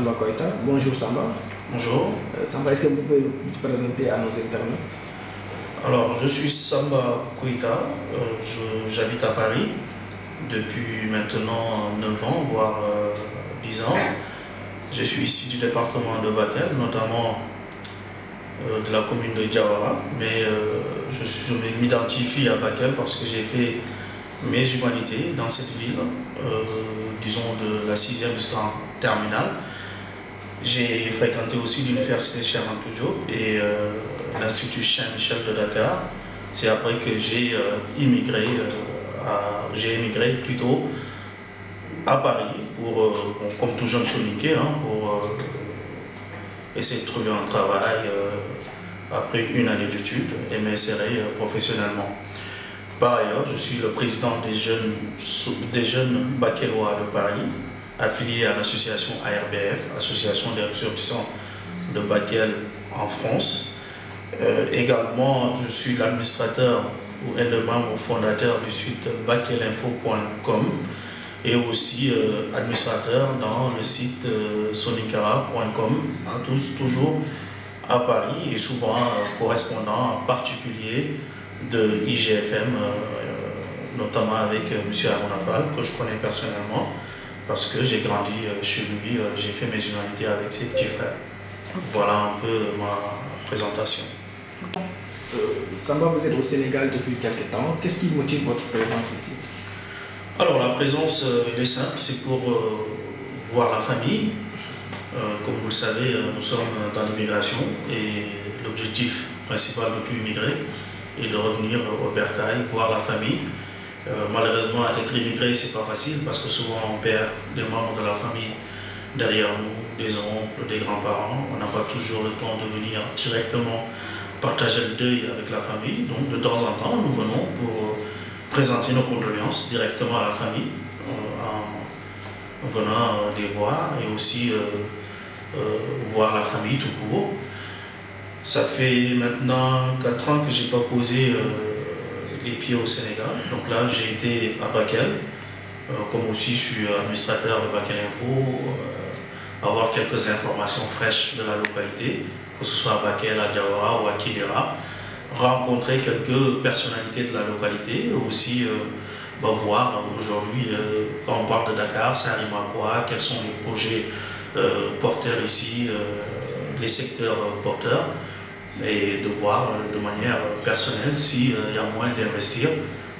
Samba Koita. Bonjour Samba. Bonjour. Samba, est-ce que vous pouvez vous présenter à nos internautes? Alors, je suis Samba Koita, j'habite à Paris depuis maintenant 9 ans, voire 10 ans. Je suis ici du département de Bakel, notamment de la commune de Diawara, mais je m'identifie à Bakel parce que j'ai fait mes humanités dans cette ville, disons de la 6e jusqu'en terminale. J'ai fréquenté aussi l'université Cheikh Anta Diop et l'Institut Saint-Michel de Dakar. C'est après que j'ai immigré plutôt à Paris pour, comme tout jeune soninké, pour essayer de trouver un travail après une année d'études et m'insérer professionnellement. Par ailleurs, je suis le président des jeunes bakellois de Paris, affilié à l'association ARBF, Association des ressortissants de Bakel en France. Également, je suis l'administrateur ou un des membres fondateurs du site bakelinfo.com et aussi administrateur dans le site soninkara.com, tous toujours à Paris et souvent correspondant en particulier de IGFM, notamment avec M. Arounafal, que je connais personnellement, parce que j'ai grandi chez lui, j'ai fait mes humanités avec ses petits frères. Voilà un peu ma présentation. Samba, vous êtes au Sénégal depuis quelques temps. Qu'est-ce qui motive votre présence ici? Alors la présence, elle est simple, c'est pour voir la famille. Comme vous le savez, nous sommes dans l'immigration et l'objectif principal de tout immigré est de revenir au bercail, voir la famille. Malheureusement, être immigré, c'est pas facile parce que souvent on perd des membres de la famille derrière nous, des oncles, des grands-parents. On n'a pas toujours le temps de venir directement partager le deuil avec la famille. Donc de temps en temps, nous venons pour présenter nos condoléances directement à la famille en venant les voir et aussi voir la famille tout court. Ça fait maintenant 4 ans que je n'ai pas posé les pieds au Sénégal. Donc là, j'ai été à Bakel, comme aussi je suis administrateur de Bakel Info, avoir quelques informations fraîches de la localité, que ce soit à Bakel, à Diawara ou à Kidira, rencontrer quelques personnalités de la localité, aussi voir aujourd'hui, quand on parle de Dakar, ça rime à quoi, quels sont les projets porteurs ici, les secteurs porteurs, et de voir de manière personnelle s'il y a moyen d'investir,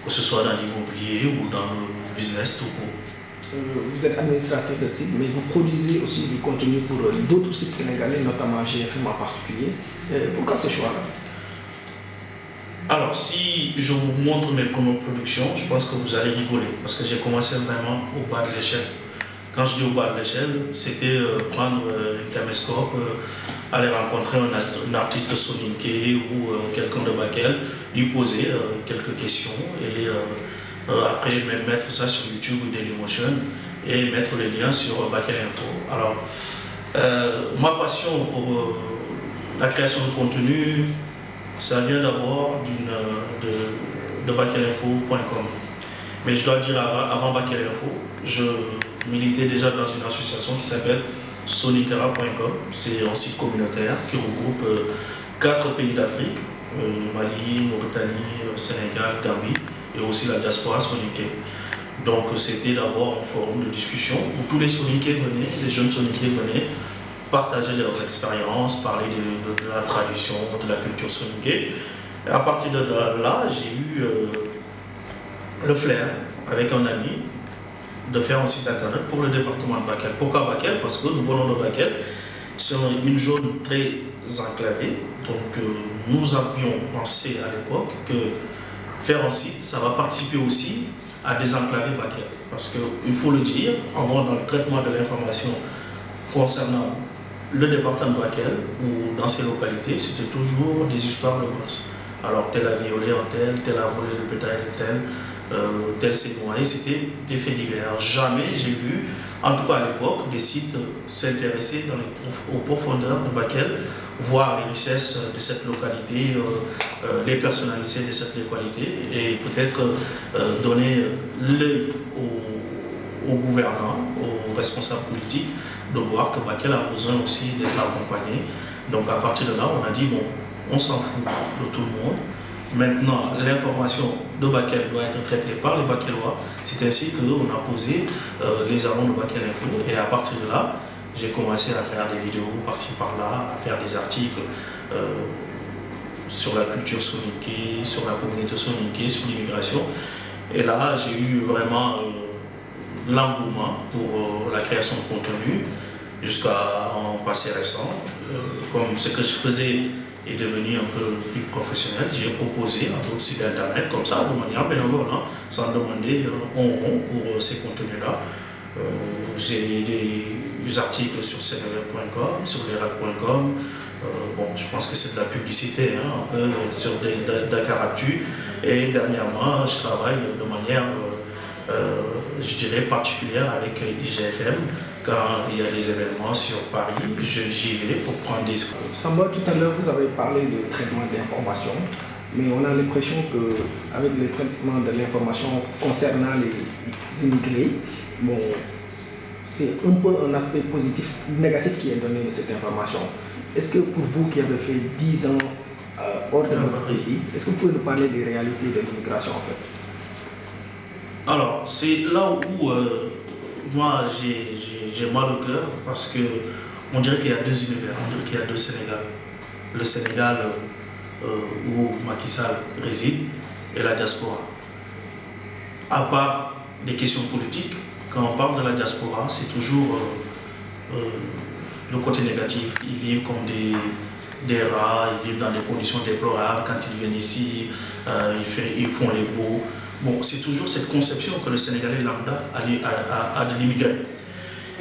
que ce soit dans l'immobilier ou dans le business tout court. Vous êtes administrateur de site, mais vous produisez aussi du contenu pour d'autres sites sénégalais, notamment GFM en particulier. Pourquoi ce choix-là? Alors, si je vous montre mes premières productions, je pense que vous allez rigoler, parce que j'ai commencé vraiment au bas de l'échelle. Quand je dis au bas de l'échelle, c'était prendre une caméscope, aller rencontrer un artiste soninké ou quelqu'un de Bakel, lui poser quelques questions et après mettre ça sur YouTube ou Dailymotion et mettre le lien sur Bakel Info. Alors, ma passion pour la création de contenu, ça vient d'abord de bakelinfo.com. Mais je dois dire avant Bakel Info, je militais déjà dans une association qui s'appelle soninkara.com. C'est un site communautaire qui regroupe 4 pays d'Afrique, Mali, Mauritanie, Sénégal, Gambie et aussi la diaspora soninké. Donc c'était d'abord un forum de discussion où tous les soninké venaient, les jeunes soninké venaient partager leurs expériences, parler de la tradition, de la culture soninké. Et à partir de là, j'ai eu le flair avec un ami de faire un site internet pour le département de Bakel. Pourquoi Bakel? Parce que nous venons de Bakel, c'est une zone très enclavée. Donc nous avions pensé à l'époque que faire un site, ça va participer aussi à désenclaver Bakel. Parce qu'il faut le dire, avant dans le traitement de l'information concernant le département de Bakel ou dans ces localités, c'était toujours des histoires de mœurs. Alors tel a violé un tel a volé le bétail de tel, tel s'est noyé, c'était des faits divers. Jamais j'ai vu, en tout cas à l'époque, des sites s'intéresser aux profondeurs de Bakel, voir les richesses de cette localité, les personnalités de cette localité et peut-être donner l'œil aux gouvernants, aux responsables politiques, de voir que Bakel a besoin aussi d'être accompagné. Donc à partir de là, on a dit bon, on s'en fout de tout le monde. Maintenant, l'information de Bakel doit être traitée par les Bakelois. C'est ainsi qu'on a posé les jalons de Bakel Info. Et à partir de là, j'ai commencé à faire des vidéos par-ci par-là, à faire des articles sur la culture soninké, sur la communauté soninké, sur l'immigration. Et là, j'ai eu vraiment l'engouement pour la création de contenu jusqu'à un passé récent. Comme ce que je faisais est devenu un peu plus professionnel, j'ai proposé à d'autres sites internet comme ça, de manière bénévole, hein, sans demander un rond pour ces contenus-là. J'ai des articles sur cnv.com, sur lerad.com. Bon, je pense que c'est de la publicité, hein, un peu sur Dakaractu. Et dernièrement, je travaille de manière, je dirais, particulière avec IGFM. Quand il y a des événements sur Paris, j'y vais pour prendre des... Samba, tout à l'heure, vous avez parlé de traitement de l'information, mais on a l'impression qu'avec le traitement de l'information concernant les immigrés, bon, c'est un peu un aspect positif, négatif qui est donné de cette information. Est-ce que pour vous qui avez fait 10 ans hors de votre pays, est-ce que vous pouvez nous parler des réalités de l'immigration en fait? Alors, c'est là où moi j'ai mal au cœur parce qu'on dirait qu'il y a deux univers, on dirait qu'il y a deux Sénégal. Le Sénégal où Macky Sall réside et la diaspora. À part des questions politiques, quand on parle de la diaspora, c'est toujours le côté négatif. Ils vivent comme des rats, ils vivent dans des conditions déplorables. Quand ils viennent ici, ils font les beaux. Bon, c'est toujours cette conception que le Sénégalais lambda a de l'immigré.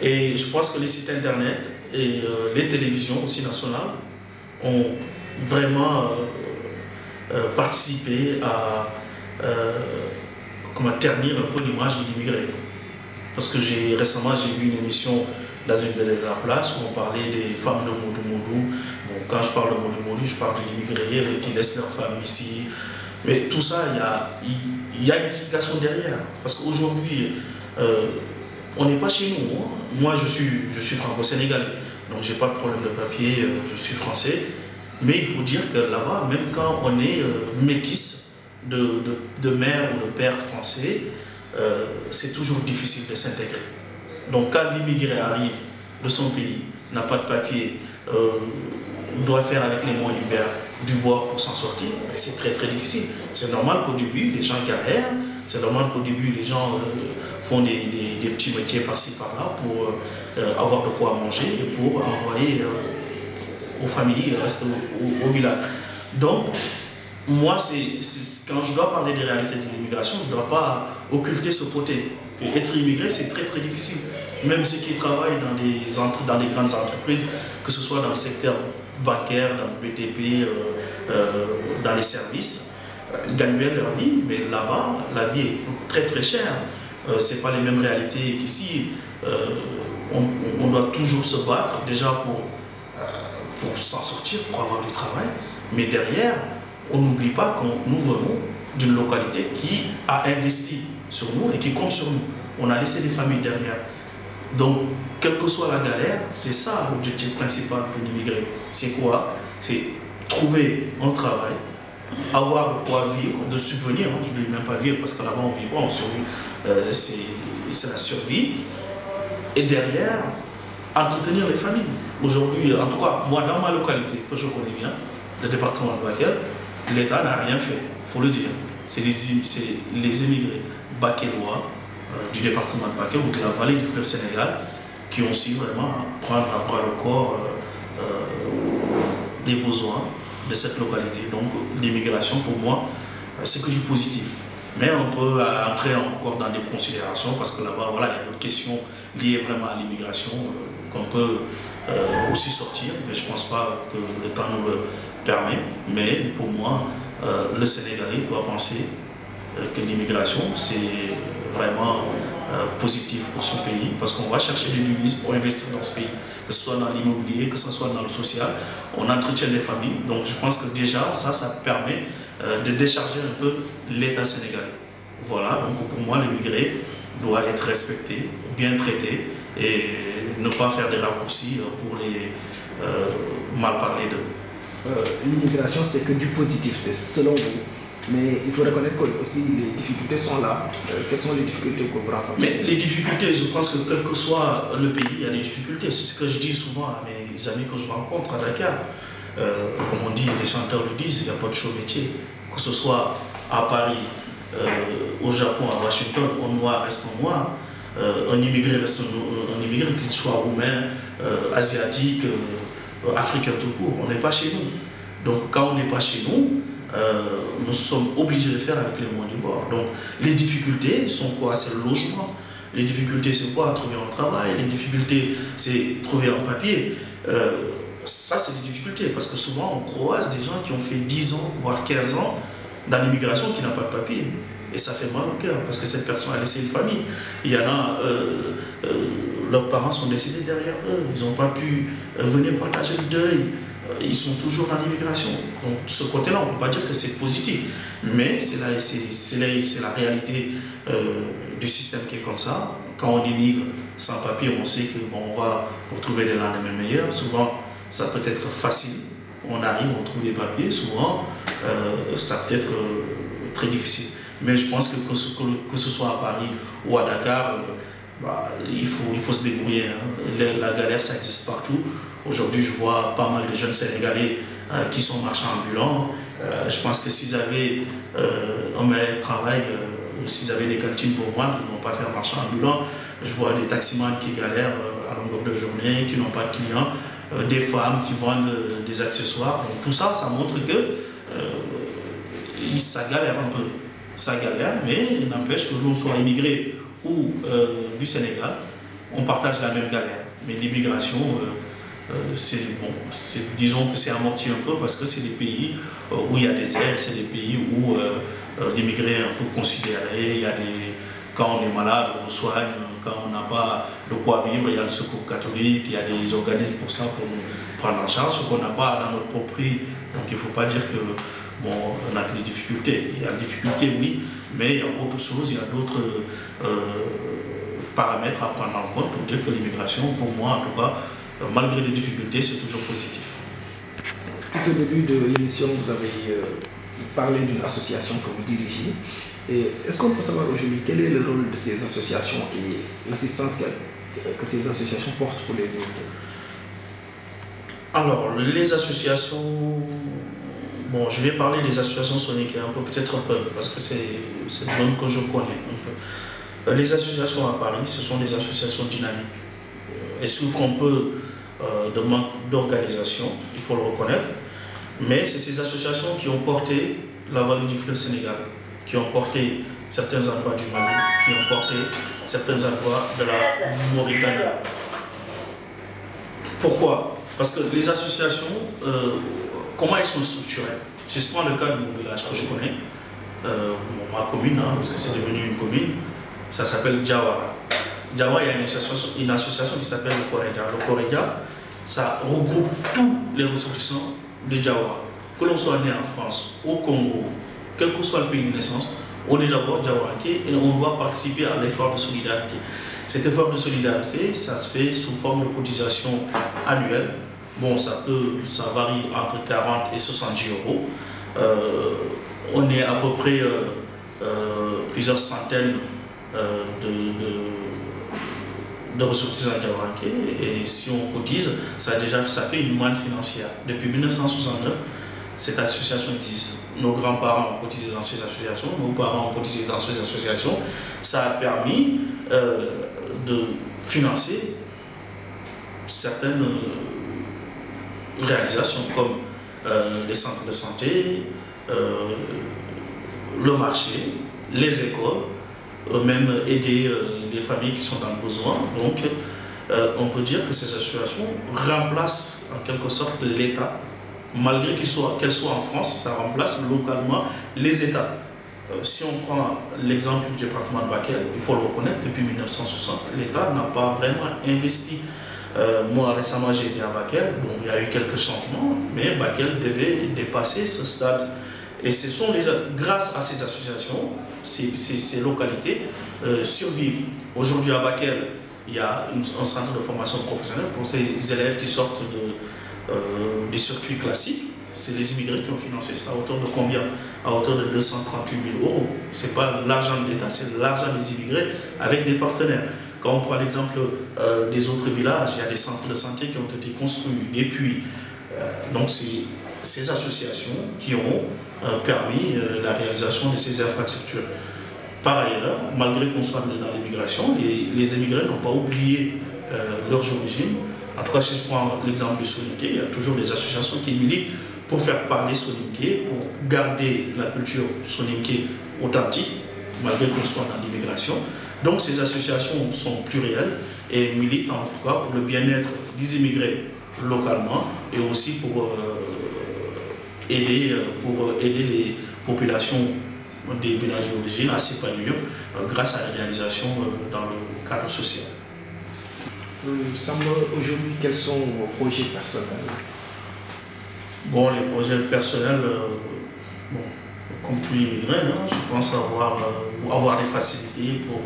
Et je pense que les sites internet et les télévisions aussi nationales ont vraiment participé à ternir un peu l'image de l'immigré. Parce que récemment, j'ai vu une émission dans une de la place où on parlait des femmes de Modou Modou. Bon, quand je parle de Modou Modou, je parle de l'immigré qui laissent leurs femmes ici. Mais tout ça, il y a une explication derrière. Parce qu'aujourd'hui, on n'est pas chez nous. Hein. Moi, je suis franco-sénégalais. Donc, je n'ai pas de problème de papier, je suis français. Mais il faut dire que là-bas, même quand on est métis de mère ou de père français, c'est toujours difficile de s'intégrer. Donc, quand l'immigré arrive de son pays, n'a pas de papier, doit faire avec les moyens du bois pour s'en sortir, c'est très très difficile. C'est normal qu'au début, les gens galèrent, c'est normal qu'au début, les gens font des petits métiers par-ci par-là pour avoir de quoi manger et pour envoyer aux familles, rester au village. Donc, moi, quand je dois parler des réalités de l'immigration, je ne dois pas occulter ce côté. Être immigré, c'est très très difficile. Même ceux qui travaillent dans les grandes entreprises, que ce soit dans le secteur bancaire, dans le BTP, dans les services, gagnent bien leur vie, mais là-bas, la vie est très très chère. Ce n'est pas les mêmes réalités qu'ici. On doit toujours se battre déjà pour s'en sortir, pour avoir du travail, mais derrière, on n'oublie pas que nous venons d'une localité qui a investi sur nous et qui compte sur nous. On a laissé des familles derrière. Donc, quelle que soit la galère, c'est ça l'objectif principal pour l'immigré. C'est quoi? C'est trouver un travail, avoir de quoi vivre, de subvenir. Je ne dis même pas vivre parce que là-bas on vit pas, on survit. C'est la survie. Et derrière, entretenir les familles. Aujourd'hui, en tout cas, moi dans ma localité, que je connais bien, le département de Bakel, l'État n'a rien fait, il faut le dire. C'est les émigrés bakelois du département de Bakel ou de la vallée du fleuve Sénégal qui ont su vraiment prendre à bras le corps les besoins de cette localité. Donc l'immigration pour moi c'est que du positif. Mais on peut entrer encore dans des considérations parce que là-bas voilà, il y a d'autres questions liées vraiment à l'immigration qu'on peut aussi sortir, mais je ne pense pas que le temps nous le permet. Mais pour moi, le Sénégalais doit penser que l'immigration c'est vraiment positif pour son pays parce qu'on va chercher des devises pour investir dans ce pays, que ce soit dans l'immobilier, que ce soit dans le social, on entretient des familles. Donc je pense que déjà ça permet de décharger un peu l'État sénégalais. Voilà, donc pour moi l'immigré doit être respecté, bien traité et ne pas faire des raccourcis pour les mal parler d'eux. L'immigration, c'est que du positif, c'est selon vous. Mais il faut reconnaître que aussi les difficultés sont là. Quelles sont les difficultés que vous rencontrez? Mais les difficultés, je pense que quel que soit le pays, il y a des difficultés. C'est ce que je dis souvent à mes amis que je rencontre à Dakar. Comme on dit, les chanteurs le disent, il n'y a pas de chaud métier. Que ce soit à Paris, au Japon, à Washington, un noir reste un noir, un immigré reste un immigré, qu'il soit roumain, asiatique, africain tout court. On n'est pas chez nous. Donc quand on n'est pas chez nous, nous sommes obligés de faire avec les moyens du bord. Donc les difficultés sont quoi? C'est le logement. Les difficultés, c'est quoi? Trouver un travail. Les difficultés, c'est trouver un papier. Ça, c'est des difficultés parce que souvent, on croise des gens qui ont fait 10 ans, voire 15 ans dans l'immigration qui n'ont pas de papier. Et ça fait mal au cœur parce que cette personne a laissé une famille. Il y en a, leurs parents sont décédés derrière eux. Ils n'ont pas pu venir partager le deuil. Ils sont toujours dans l'immigration. Donc, de ce côté-là, on ne peut pas dire que c'est positif. Mais c'est la réalité du système qui est comme ça. Quand on immigre sans papier, on sait que bon, on va pour trouver des lendemains meilleurs. Souvent, ça peut être facile. On arrive, on trouve des papiers. Souvent, ça peut être très difficile. Mais je pense que ce soit à Paris ou à Dakar, il faut se débrouiller. Hein. La galère, ça existe partout. Aujourd'hui, je vois pas mal de jeunes Sénégalais qui sont marchands ambulants. Je pense que s'ils avaient un meilleur travail, ou s'ils avaient des cantines pour vendre, ils ne vont pas faire marchand ambulant. Je vois des taximans qui galèrent à longueur de journée, qui n'ont pas de clients, des femmes qui vendent des accessoires. Donc tout ça, ça montre que ça galère un peu. Ça galère, mais il n'empêche que l'on soit immigré ou du Sénégal, on partage la même galère. Mais l'immigration, disons que c'est amorti un peu parce que c'est des pays où il y a des aides, c'est des pays où l'immigré est un peu considéré. Quand on est malade, on nous soigne. Quand on n'a pas de quoi vivre, il y a le secours catholique, il y a des organismes pour ça, pour nous prendre en charge, ce qu'on n'a pas dans notre propre pays. Donc il ne faut pas dire que bon, on a des difficultés. Il y a des difficultés, oui, mais il y a autre chose, il y a d'autres paramètres à prendre en compte pour dire que l'immigration, pour moi en tout cas, malgré les difficultés, c'est toujours positif. Tout au début de l'émission, vous avez parlé d'une association que vous dirigez. Est-ce qu'on peut savoir aujourd'hui quel est le rôle de ces associations et l'assistance que ces associations portent pour les immigrés? Alors, les associations... Bon, je vais parler des associations soninkéennes un peu, peut-être un peu, parce que c'est une zone que je connais un peu. Les associations à Paris, ce sont des associations dynamiques. Elles souffrent un peu de manque d'organisation, il faut le reconnaître. Mais c'est ces associations qui ont porté la vallée du fleuve Sénégal, qui ont porté certains endroits du Mali, qui ont porté certains endroits de la Mauritanie. Pourquoi? Parce que les associations, comment elles sont structurées? Si je prends le cas de mon village que je connais, ma commune, hein, parce que c'est devenu une commune, ça s'appelle Diawara. Diawara, il y a une association qui s'appelle le Corédia. Le Corédia, ça regroupe tous les ressortissants de Diawara. Que l'on soit né en France, au Congo, quel que soit le pays de naissance, on est d'abord Diawarakais et on doit participer à l'effort de solidarité. Cet effort de solidarité, ça se fait sous forme de cotisation annuelle. Bon, ça varie entre 40 et 70 euros. On est à peu près plusieurs centaines de ressortissants diawarakais. Et si on cotise, ça fait une manne financière. Depuis 1969, cette association existe. Nos grands-parents ont cotisé dans ces associations, nos parents ont cotisé dans ces associations. Ça a permis de financer certaines réalisations comme les centres de santé, le marché, les écoles, même aider les familles qui sont dans le besoin. Donc on peut dire que ces associations remplacent en quelque sorte l'État, malgré qu'elles soient en France, ça remplace localement les États. Si on prend l'exemple du département de Bakel, il faut le reconnaître, depuis 1960, l'État n'a pas vraiment investi. Moi récemment j'ai été à Bakel, bon il y a eu quelques changements, mais Bakel devait dépasser ce stade. Et ce sont grâce à ces associations, ces localités survivent. Aujourd'hui à Bakel, il y a un centre de formation professionnelle pour ces élèves qui sortent du circuit classique. C'est les immigrés qui ont financé ça. À hauteur de combien? À hauteur de 238 000 euros. Ce n'est pas l'argent de l'État, c'est l'argent des immigrés avec des partenaires. Quand on prend l'exemple des autres villages, il y a des centres de santé qui ont été construits. Et puis, donc c'est ces associations qui ont permis la réalisation de ces infrastructures. Par ailleurs, malgré qu'on soit dans l'immigration, les immigrés n'ont pas oublié leurs origines. En tout cas, si je prends l'exemple du Soninké, il y a toujours des associations qui militent pour faire parler Soninké, pour garder la culture Soninké authentique, malgré qu'on soit dans l'immigration. Donc ces associations sont plurielles et militent en tout cas pour le bien-être des immigrés localement et aussi pour aider les populations des villages d'origine à s'épanouir grâce à la réalisation dans le cadre social. Samba, aujourd'hui, quels sont vos projets personnels? Bon, les projets personnels, bon, comme tout immigré, hein, je pense avoir des facilités pour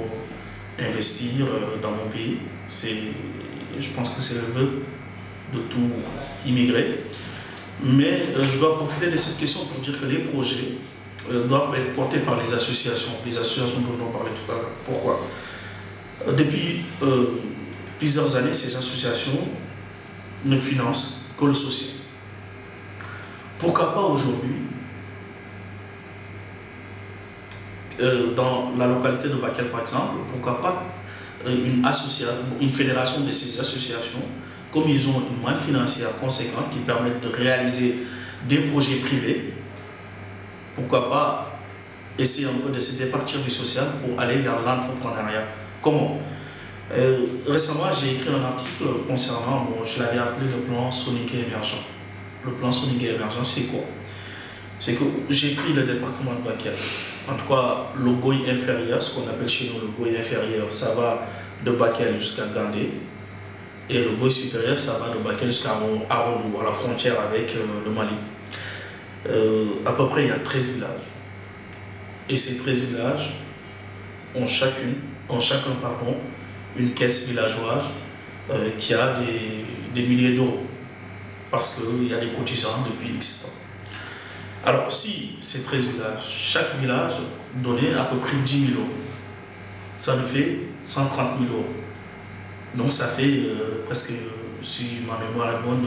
investir dans mon pays. Je pense que c'est le vœu de tout immigré. Mais je dois profiter de cette question pour dire que les projets doivent être portés par les associations dont on parlait tout à l'heure. Pourquoi? Depuis plusieurs années, ces associations ne financent que le social. Pourquoi pas aujourd'hui, dans la localité de Bakel par exemple, pourquoi pas une fédération de ces associations, comme ils ont une manne financière conséquente qui permet de réaliser des projets privés, pourquoi pas essayer un peu de se départir du social pour aller vers l'entrepreneuriat. Comment? Récemment, j'ai écrit un article concernant, bon, je l'avais appelé le plan Soninké émergent. Le plan Soninké émergent, c'est quoi? C'est que j'ai pris le département de Bakel. En tout cas, le Goy inférieur, ce qu'on appelle chez nous le Goy inférieur, ça va de Bakel jusqu'à Gandé. Et le Goy supérieur, ça va de Bakel jusqu'à Arondou, à la frontière avec le Mali. À peu près, il y a 13 villages. Et ces 13 villages ont chacun une caisse villageoise qui a des milliers d'euros. Parce qu'il y a des cotisants depuis X temps. Alors, si ces 13 villages, chaque village donnait à peu près 10 000 euros, ça nous fait 130 000 euros. Donc, ça fait presque, si ma mémoire est bonne,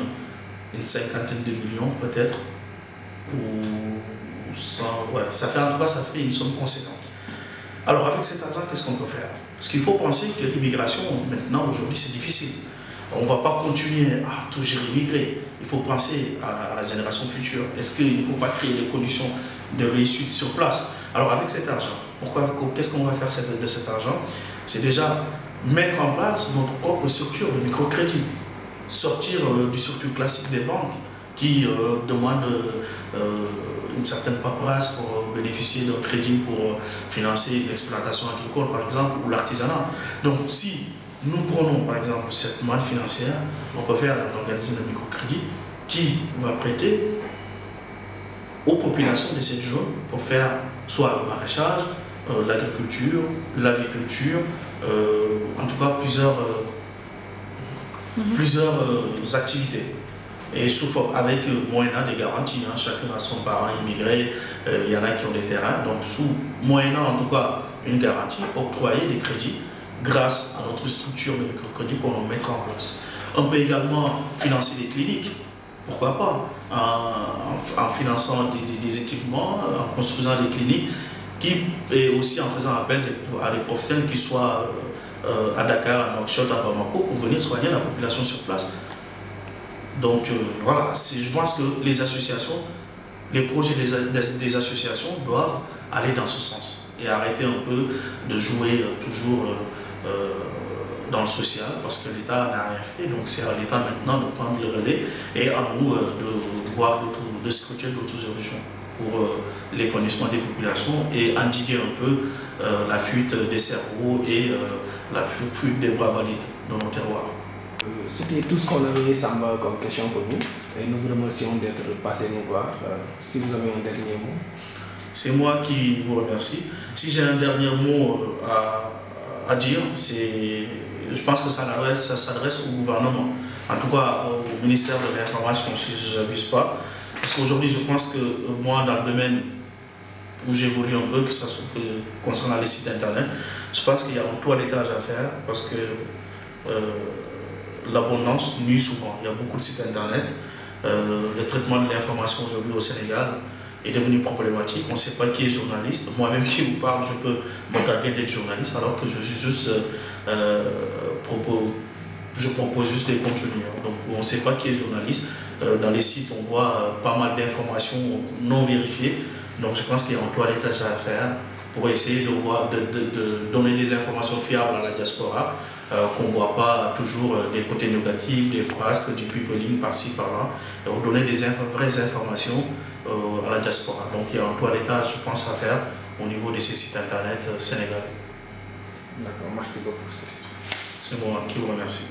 une cinquantaine de millions peut-être. Ou 100, ouais, ça fait, en tout cas, ça fait une somme conséquente. Alors, avec cet argent, qu'est-ce qu'on peut faire? Parce qu'il faut penser que l'immigration, maintenant, aujourd'hui, c'est difficile. On ne va pas continuer à toujours immigrer. Il faut penser à la génération future. Est-ce qu'il ne faut pas créer les conditions de réussite sur place? Alors avec cet argent, qu'est-ce qu'on va faire de cet argent? C'est déjà mettre en place notre propre structure de microcrédit. Sortir du circuit classique des banques qui demandent une certaine paperasse pour bénéficier d'un crédit pour financer l'exploitation agricole par exemple ou l'artisanat. Donc si nous prenons par exemple cette manne financière, on peut faire un organisme de microcrédit qui va prêter aux populations de cette zone pour faire soit le maraîchage, l'agriculture, l'aviculture, en tout cas plusieurs activités. Et avec moyennant des garanties, hein, chacun a son parent immigré, il y en a qui ont des terrains, donc moyennant en tout cas une garantie, octroyer des crédits grâce à notre structure de microcrédit qu'on va mettre en place. On peut également financer des cliniques, pourquoi pas, en finançant des équipements, en construisant des cliniques, et aussi en faisant appel à des professionnels qui soient à Dakar, à Nouakchott, à Bamako, pour venir soigner la population sur place. Donc voilà, je pense que les associations, les projets des associations doivent aller dans ce sens et arrêter un peu de jouer toujours dans le social parce que l'État n'a rien fait. Donc c'est à l'État maintenant de prendre le relais et à nous de scruter d'autres horizons pour l'épanouissement des populations et endiguer un peu la fuite des cerveaux et la fuite des bras valides dans nos terroirs. C'était tout ce qu'on avait, Samba, comme question pour vous. Et nous vous remercions d'être passé nous voir. Si vous avez un dernier mot. C'est moi qui vous remercie. Si j'ai un dernier mot à dire, c'est je pense que ça s'adresse au gouvernement, en tout cas au ministère de l'Information, si je n'abuse pas. Parce qu'aujourd'hui, je pense que moi, dans le domaine où j'évolue un peu, que ça soit concernant les sites internet, je pense qu'il y a un toilettage à faire parce que l'abondance nuit souvent. Il y a beaucoup de sites internet. Le traitement de l'information aujourd'hui au Sénégal est devenu problématique. On ne sait pas qui est journaliste. Moi-même qui vous parle, je peux me targuer d'être journaliste alors que je suis juste je propose juste des contenus. Donc on ne sait pas qui est journaliste. Dans les sites, on voit pas mal d'informations non vérifiées. Donc je pense qu'il y a un toilettage à faire pour essayer de donner des informations fiables à la diaspora, qu'on ne voit pas toujours des côtés négatifs, des phrases, du peopling par-ci, par-là, et donner des vraies informations à la diaspora. Donc il y a un toilettage, je pense, à faire au niveau de ces sites internet sénégalais. D'accord, merci beaucoup. C'est moi qui vous remercie.